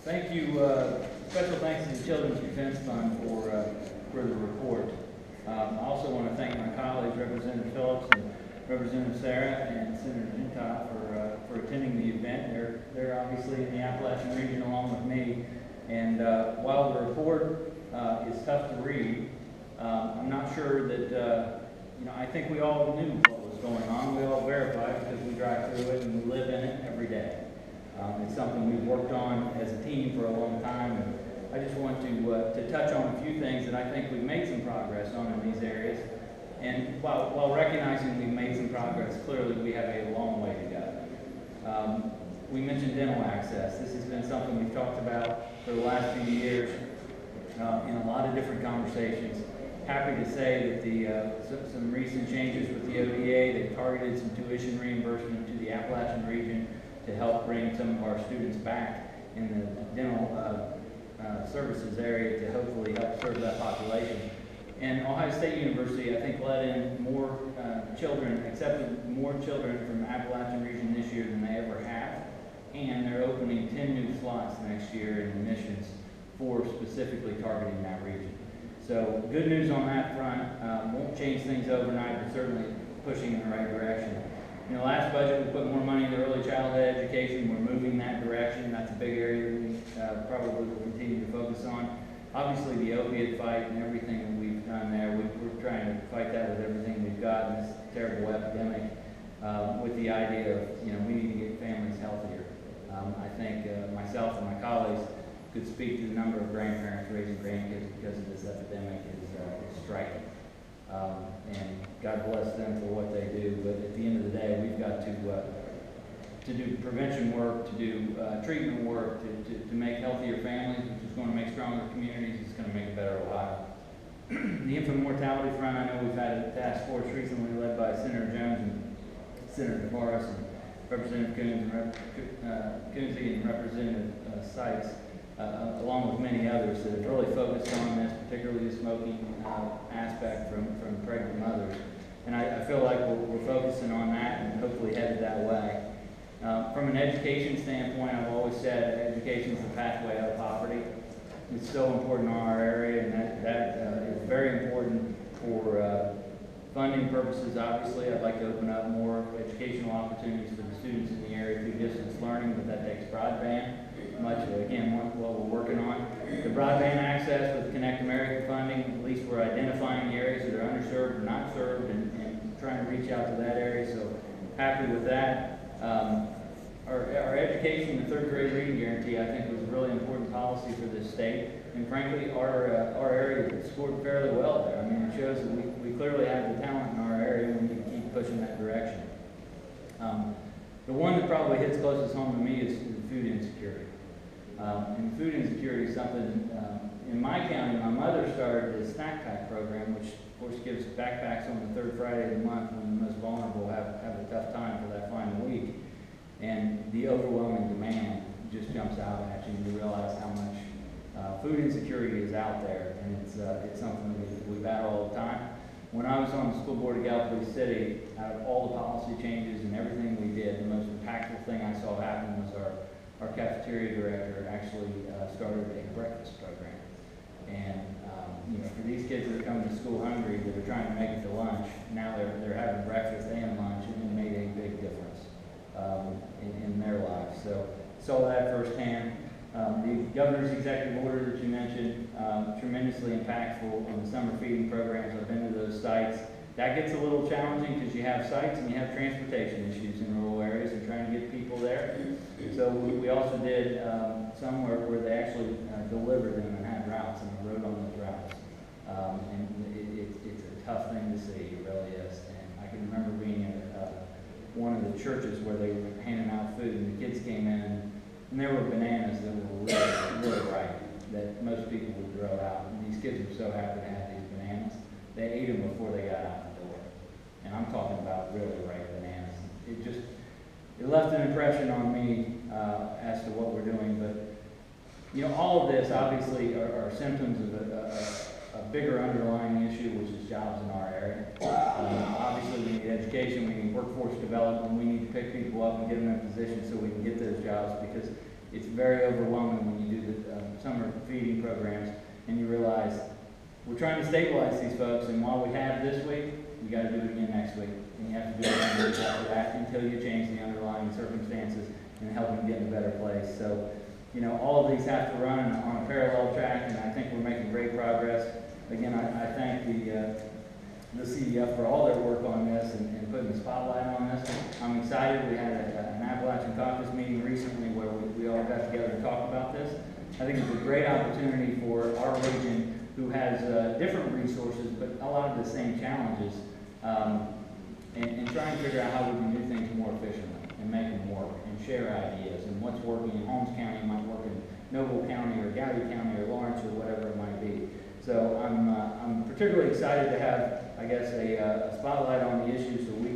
Thank you. Special thanks to the Children's Defense Fund for the report. I also want to thank my colleagues, Representative Phillips and Representative Sarah and Senator Renuka for attending the event. They're obviously in the Appalachian region along with me. And while the report is tough to read, I'm not sure that, I think we all knew what was going on. We all verified because we drive through it and we live in it every day. It's something we've worked on as a team for a long time, and I just want to touch on a few things that I think we've made some progress on in these areas. And while recognizing we've made some progress, clearly we have a long way to go. We mentioned dental access. This has been something we've talked about for the last few years in a lot of different conversations. Happy to say that some recent changes with the ODA, they've targeted some tuition reimbursement to the Appalachian region to help bring some of our students back in the dental services area to hopefully help serve that population. And Ohio State University, I think, let in more accepted more children from the Appalachian region this year than they ever have. And they're opening 10 new slots next year in admissions for specifically targeting that region. So good news on that front. Won't change things overnight, but certainly pushing in the right direction. In the last budget, we put more money into early childhood education. We're moving that direction. That's a big area that we probably will continue to focus on. Obviously, the opiate fight and everything that we've done there, we're trying to fight that with everything we've got in this terrible epidemic with the idea of, we need to get families healthier. I think myself and my colleagues could speak to the number of grandparents raising grandkids because of this epidemic is striking. And God bless them for what they do, but at the end of the day, we've got to do prevention work, to do treatment work, to make healthier families, which is going to make stronger communities. It's going to make a better Ohio. The infant mortality front, I know we've had a task force recently led by Senator Jones and Senator Morris and Representative Coonsey and Representative Sykes, along with many others that have really focused on this, particularly the smoking aspect from pregnant mothers. And I feel like we're focusing on that and hopefully headed that way. From an education standpoint, I've always said education is the pathway out of poverty. It's so important in our area, and that is very important for funding purposes. Obviously, I'd like to open up more educational opportunities for the students in the area through distance learning, but that takes broadband. Much, again, what we're working on. The broadband access with Connect America funding, at least we're identifying the areas that are underserved or not served and trying to reach out to that area, so happy with that. Our education, the third grade reading guarantee, I think was a really important policy for this state, and frankly, our area scored fairly well there. I mean, it shows that we clearly have the talent in our area, and we need to keep pushing that direction. The one that probably hits closest home to me is food insecurity. And food insecurity is something, in my county, my mother started a snack pack program, which of course gives backpacks on the third Friday of the month when the most vulnerable have a tough time for that final week. And the overwhelming demand just jumps out at you, and you realize how much food insecurity is out there, and it's something that we battle all the time. When I was on the school board of Gallipolis City, out of all the policy changes and everything we did, the most impactful thing I saw happen was our cafeteria director actually started a breakfast program. And for these kids that are coming to school hungry, that are trying to make it to lunch, now they're having breakfast and lunch, and it made a big difference in their lives. So saw that firsthand. The governor's executive order that you mentioned, tremendously impactful on the summer feeding programs. I've been to those sites. That gets a little challenging because you have sites and you have transportation issues in rural areas and trying to get people there. So we also did somewhere where they actually delivered them and had routes and rode on those routes. And it's a tough thing to see, it really is. And I can remember being at one of the churches where they were handing out food and the kids came in and there were bananas that were really ripe that most people would throw out. And these kids were so happy to have these bananas. They ate them before they got out the door. And I'm talking about really ripe bananas. It left an impression on me as to what we're doing. But, all of this obviously are symptoms of a bigger underlying issue, which is jobs in our area. Obviously, we need education, we need workforce development, we need to pick people up and get them in position so we can get those jobs, because it's very overwhelming when you do the summer feeding programs and you realize we're trying to stabilize these folks, and while we have this week, you got to do it again next week. And you have to do it again after that until you change the underlying circumstances and help them get in a better place. So, you know, all of these have to run on a parallel track, and I think we're making great progress. Again, I thank the CDF for all their work on this and putting the spotlight on this. I'm excited. We had an Appalachian Caucus meeting recently where we all got together and talked about this. I think it's a great opportunity for our region, who has different resources, but a lot of the same challenges, and try and figure out how we can do things more efficiently and make them work and share ideas. And what's working in Holmes County might work in Noble County or Gowdy County or Lawrence or whatever it might be. So I'm particularly excited to have, I guess, a spotlight on the issue so we